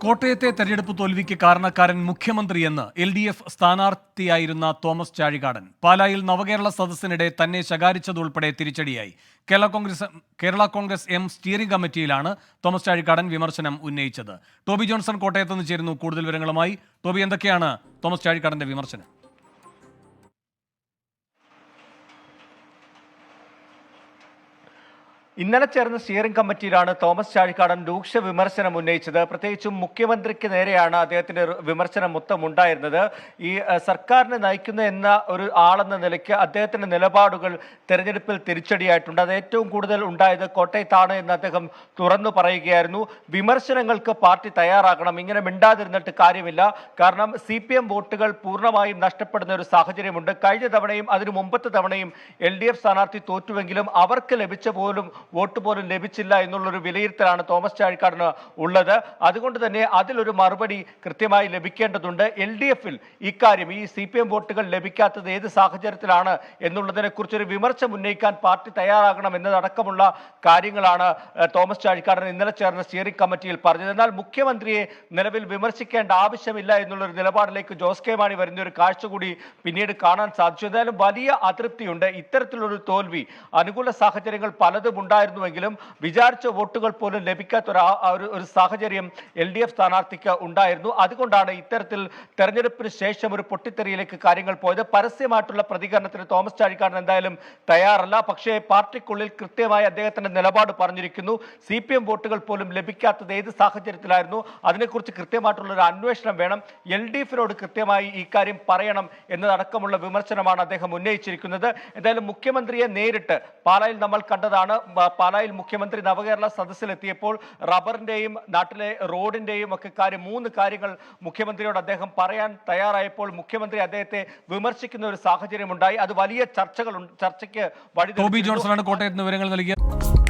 കോട്ടയത്തെ തെരഞ്ഞെടുപ്പ് തോൽവിക്ക് കാരണക്കാരൻ മുഖ്യമന്ത്രിയെന്ന് LDF സ്ഥാനാർത്ഥിയായിരുന്ന തോമസ് ചാഴികാടൻ പാലായിൽ നവകേരള സദസ്സിനിടെ തന്നെ ശകാരിച്ചതുൾപ്പെടെ തിരിച്ചടിയായി. കേരള കോൺഗ്രസ് എം സ്റ്റിയറിംഗ് കമ്മിറ്റിയിലാണ് തോമസ് ചാഴികാടൻ വിമർശനം ഉന്നയിച്ചത്. ടോബി ജോൺസൺ കോട്ടയത്ത് നിന്ന് ചേരുന്നു കൂടുതൽ വിവരങ്ങളുമായി. ടോബി, എന്തൊക്കെയാണ് തോമസ് ചാഴികാടന്റെ വിമർശനം? ഇന്നലെ ചേർന്ന സ്റ്റിയറിംഗ് കമ്മിറ്റിയിലാണ് തോമസ് ചാഴികാടൻ രൂക്ഷ വിമർശനം ഉന്നയിച്ചത്. പ്രത്യേകിച്ചും മുഖ്യമന്ത്രിക്ക് നേരെയാണ് അദ്ദേഹത്തിന്റെ വിമർശനം മൊത്തം ഉണ്ടായിരുന്നത്. ഈ സർക്കാരിനെ നയിക്കുന്ന എന്ന ഒരു ആളെന്ന നിലയ്ക്ക് അദ്ദേഹത്തിന്റെ നിലപാടുകൾ തെരഞ്ഞെടുപ്പിൽ തിരിച്ചടിയായിട്ടുണ്ട്. അത് ഏറ്റവും കൂടുതൽ ഉണ്ടായത് കോട്ടയത്താണ് എന്ന് അദ്ദേഹം തുറന്നു പറയുകയായിരുന്നു. വിമർശനങ്ങൾക്ക് പാർട്ടി തയ്യാറാകണം, ഇങ്ങനെ മിണ്ടാതിരുന്നിട്ട് കാര്യമില്ല. കാരണം CPM വോട്ടുകൾ പൂർണ്ണമായും നഷ്ടപ്പെടുന്ന ഒരു സാഹചര്യമുണ്ട്. കഴിഞ്ഞ തവണയും അതിനു മുമ്പത്തെ തവണയും LDF സ്ഥാനാർത്ഥി തോറ്റുവെങ്കിലും അവർക്ക് ലഭിച്ച വോട്ട് പോലും ലഭിച്ചില്ല എന്നുള്ളൊരു വിലയിരുത്തലാണ് തോമസ് ചാഴികാടന് ഉള്ളത്. അതുകൊണ്ട് തന്നെ അതിലൊരു മറുപടി കൃത്യമായി ലഭിക്കേണ്ടതുണ്ട്. LDF-ൽ ഇക്കാര്യം ഈ CPM വോട്ടുകൾ ലഭിക്കാത്തത് ഏത് സാഹചര്യത്തിലാണ് എന്നുള്ളതിനെ കുറിച്ചൊരു വിമർശനം ഉന്നയിക്കാൻ പാർട്ടി തയ്യാറാകണം എന്നതടക്കമുള്ള കാര്യങ്ങളാണ് തോമസ് ചാഴികാടൻ ഇന്നലെ ചേർന്ന സ്റ്റിയറിംഗ് കമ്മിറ്റിയിൽ പറഞ്ഞത്. എന്നാൽ മുഖ്യമന്ത്രിയെ നിലവിൽ വിമർശിക്കേണ്ട ആവശ്യമില്ല എന്നുള്ളൊരു നിലപാടിലേക്ക് ജോസ് കെ മാണി വരുന്ന ഒരു കാഴ്ച കൂടി പിന്നീട് കാണാൻ സാധിച്ചു. എന്തായാലും വലിയ അതൃപ്തിയുണ്ട്. ഇത്തരത്തിലൊരു തോൽവി, അനുകൂല സാഹചര്യങ്ങൾ പലതും ഉണ്ടായിരുന്നുവെങ്കിലും വിചാരിച്ച വോട്ടുകൾ പോലും ലഭിക്കാത്ത ഒരു സാഹചര്യം LDF സ്ഥാനാർത്ഥിക്ക് ഉണ്ടായിരുന്നു. അതുകൊണ്ടാണ് ഇത്തരത്തിൽ തെരഞ്ഞെടുപ്പിന് ശേഷം ഒരു പൊട്ടിത്തെറിയിലേക്ക് കാര്യങ്ങൾ പോയത്. പരസ്യമായിട്ടുള്ള പ്രതികരണത്തിന് തോമസ് ചാഴികാടൻ എന്തായാലും തയ്യാറല്ല. പക്ഷേ പാർട്ടിക്കുള്ളിൽ കൃത്യമായി അദ്ദേഹത്തിന്റെ നിലപാട് പറഞ്ഞിരിക്കുന്നു. CPM വോട്ടുകൾ പോലും ലഭിക്കാത്തത് ഏത് സാഹചര്യത്തിലായിരുന്നു, അതിനെക്കുറിച്ച് കൃത്യമായിട്ടുള്ള ഒരു അന്വേഷണം വേണം, LDF-നോട് കൃത്യമായി ഈ കാര്യം പറയണം എന്നതടക്കമുള്ള വിമർശനമാണ് അദ്ദേഹം ഉന്നയിച്ചിരിക്കുന്നത്. എന്തായാലും മുഖ്യമന്ത്രിയെ നേരിട്ട് പാലായിൽ നമ്മൾ കണ്ടതാണ്. പാലായിൽ മുഖ്യമന്ത്രി നവകേരള സദസ്സിലെത്തിയപ്പോൾ റബ്ബറിന്റെയും നാട്ടിലെ റോഡിന്റെയും ഒക്കെ മൂന്ന് കാര്യങ്ങൾ മുഖ്യമന്ത്രിയോട് അദ്ദേഹം പറയാൻ തയ്യാറായപ്പോൾ മുഖ്യമന്ത്രി അദ്ദേഹത്തെ വിമർശിക്കുന്ന ഒരു സാഹചര്യം ഉണ്ടായി. അത് വലിയ ചർച്ചയ്ക്ക് വഴി. ടോബി ജോൺസണാണ് കോട്ടയത്ത് നിന്ന് വിവരങ്ങൾ നൽകിയത്.